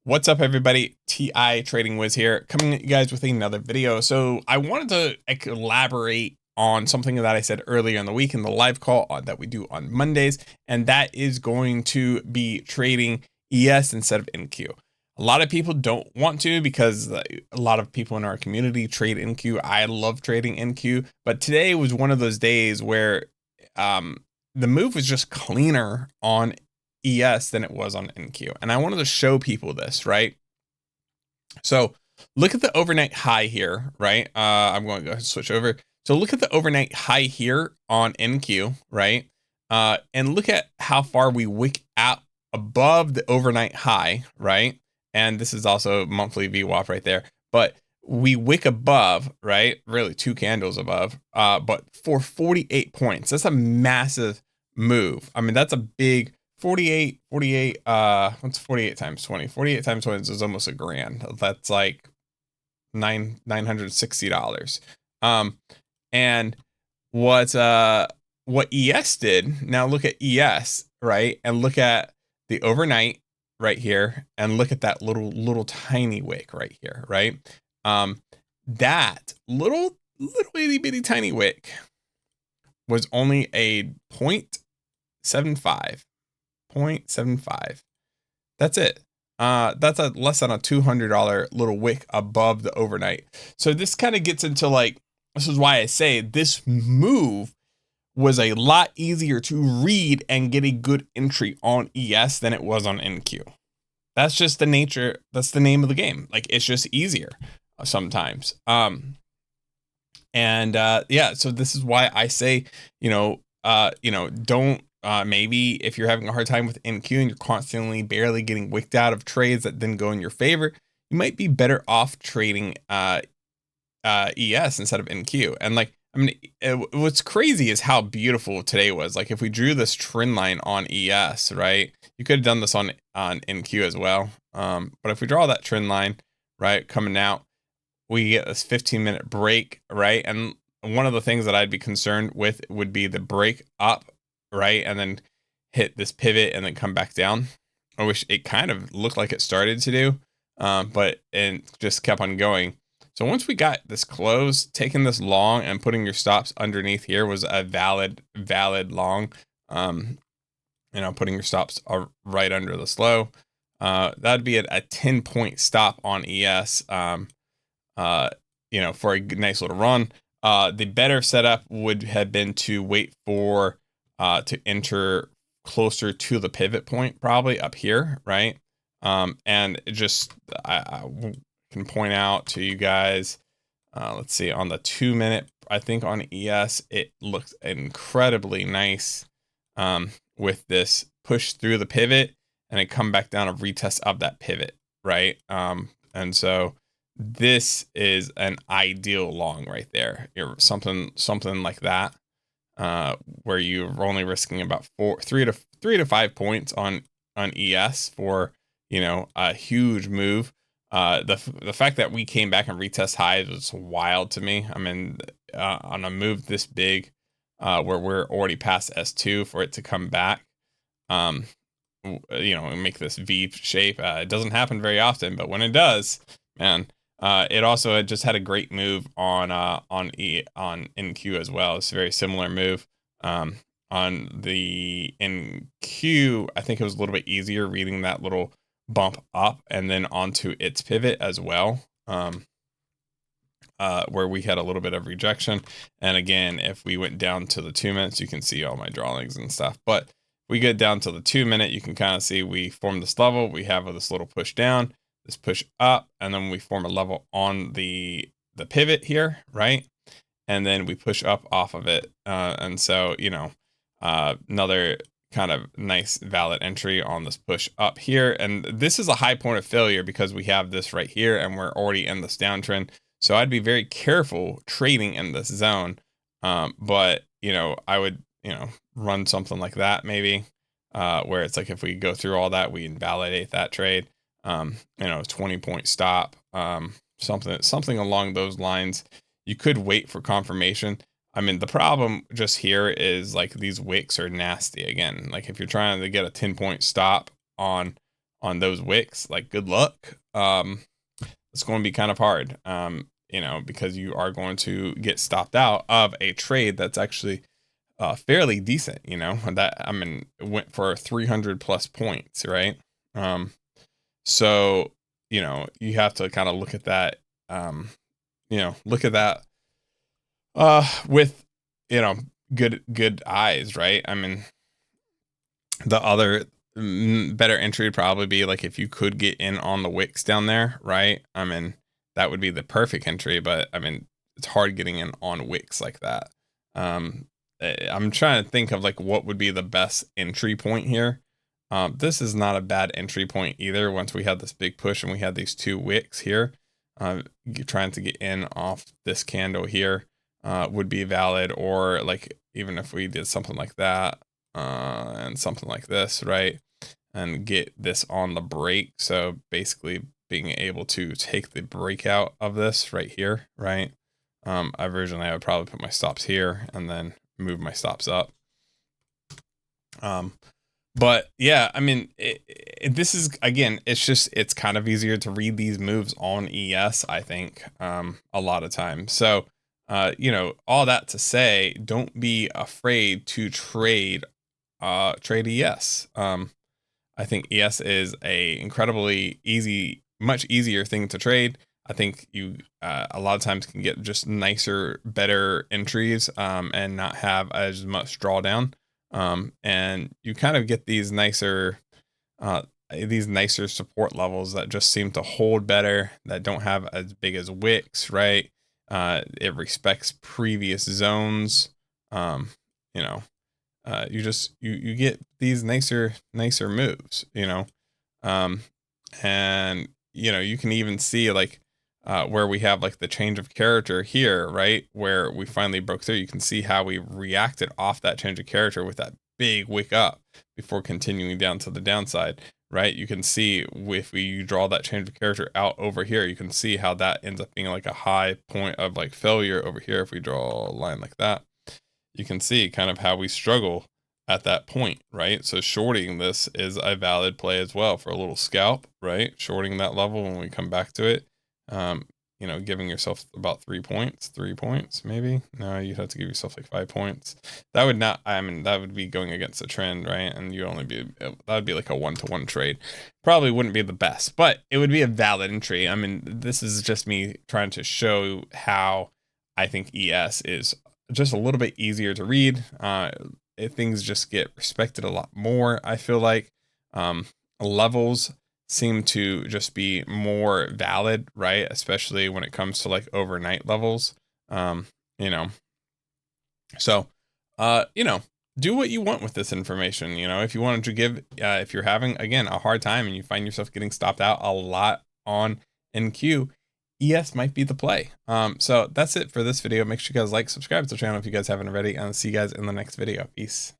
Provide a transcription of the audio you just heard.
What's up, everybody? TI Trading Wiz here, coming at you guys with another video. So I wanted to elaborate on something that I said earlier in the week in the live call that we do on Mondays, and that is going to be trading ES instead of NQ. A lot of people don't want to because a lot of people in our community trade NQ. I love trading NQ, but today was one of those days where the move was just cleaner on ES than it was on NQ. And I wanted to show people this, right? So look at the overnight high here, right? I'm going to go ahead and switch over. So look at the overnight high here on NQ, right? And look at how far we wick out above the overnight high, right? And this is also monthly VWAP right there. But we wick above, right? Really 2 candles above, but for 48 points. That's a massive move. I mean, that's a big 48, what's 48 times 20? 48 times 20 is almost $1,000. That's like $960. And what ES did, now look at ES, right? And look at the overnight right here, and look at that little tiny wick right here, right? That little itty bitty tiny wick was only a 0.75. 0.75. That's it. That's a less than a $200 little wick above the overnight. So this kind of gets into this is why I say this move was a lot easier to read and get a good entry on ES than it was on NQ. That's just the nature. That's the name of the game. Like, it's just easier sometimes. Yeah, so this is why I say, don't, maybe if you're having a hard time with NQ and you're constantly barely getting wicked out of trades that then go in your favor, you might be better off trading ES instead of NQ. And what's crazy is how beautiful today was. Like, if we drew this trend line on ES, right, you could have done this on NQ as well. But if we draw that trend line, right, coming out, we get this 15-minute break, right? And one of the things that I'd be concerned with would be the break up, right? And then hit this pivot and then come back down. I wish it kind of looked like it started to do, but it just kept on going. So once we got this close, taking this long and putting your stops underneath here was a valid long. Putting your stops right under the slow. That'd be a 10-point stop on ES. For a nice little run. The better setup would have been to wait for to enter closer to the pivot point, probably up here, right? And just I can point out to you guys, let's see, on the 2-minute, I think on ES, it looks incredibly nice with this push through the pivot and it come back down and retest up that pivot, right? And so this is an ideal long right there. You're something like that, where you're only risking about 3 to 5 points on ES for a huge move. The fact that we came back and retest highs was wild to me. I mean, on a move this big, where we're already past S2, for it to come back, and make this V shape. It doesn't happen very often, but when it does, man. It also just had a great move on NQ as well. It's a very similar move. On the NQ, I think it was a little bit easier reading that little bump up and then onto its pivot as well. Where we had a little bit of rejection. And again, if we went down to the 2 minutes, you can see all my drawings and stuff. But we get down to the 2 minute, you can kind of see we form this level. We have this little push down, this push up, and then we form a level on the pivot here, right? And then we push up off of it. And so, another kind of nice valid entry on this push up here. And this is a high point of failure because we have this right here and we're already in this downtrend. So I'd be very careful trading in this zone. But, I would, run something like that maybe, where it's like, if we go through all that, we invalidate that trade. 20-point stop, something along those lines. You could wait for confirmation. I mean, the problem just here is like these wicks are nasty again. Like, if you're trying to get a 10-point stop on on those wicks, like good luck. It's going to be kind of hard, you know, because you are going to get stopped out of a trade that's actually fairly decent, you know, that, I mean, it went for 300 plus points, right? So, you know, you have to kind of look at that, you know, look at that with, you know, good eyes, right? I mean, the other better entry would probably be like if you could get in on the wicks down there, right? I mean, that would be the perfect entry, but I mean, it's hard getting in on wicks like that. I'm trying to think of like what would be the best entry point here. This is not a bad entry point either. Once we had this big push and we had these two wicks here, trying to get in off this candle here would be valid, or like even if we did something like that and something like this, right? And get this on the break. So basically being able to take the breakout of this right here, right? Originally I would probably put my stops here and then move my stops up. But yeah, I mean, this is, again, it's kind of easier to read these moves on ES, I think, a lot of times. So, you know, all that to say, don't be afraid to trade ES. I think ES is a incredibly easy, much easier thing to trade. I think you a lot of times can get just nicer, better entries and not have as much drawdown. And you kind of get these nicer support levels that just seem to hold better, that don't have as big as wicks, right? It respects previous zones. You know, you get these nicer moves, you know. And you know, you can even see like where we have like the change of character here, right? Where we finally broke through. You can see how we reacted off that change of character with that big wick up before continuing down to the downside, right? You can see if we draw that change of character out over here, you can see how that ends up being like a high point of like failure over here. If we draw a line like that, you can see kind of how we struggle at that point, right? So shorting this is a valid play as well for a little scalp, right? Shorting that level when we come back to it. You know, giving yourself about 3 points, maybe. No, you'd have to give yourself like 5 points. That would not, I mean, that would be going against the trend, right? And you only be, that would be like a 1-to-1 trade. Probably wouldn't be the best, but it would be a valid entry. I mean, this is just me trying to show how I think ES is just a little bit easier to read. Things just get respected a lot more, I feel like. Levels seem to just be more valid, right? Especially when it comes to like overnight levels. You know, so you know, do what you want with this information. You know, if you wanted to give, if you're having, again, a hard time and you find yourself getting stopped out a lot on NQ, ES might be the play. So that's it for this video. Make sure you guys like, subscribe to the channel if you guys haven't already, and I'll see you guys in the next video. Peace.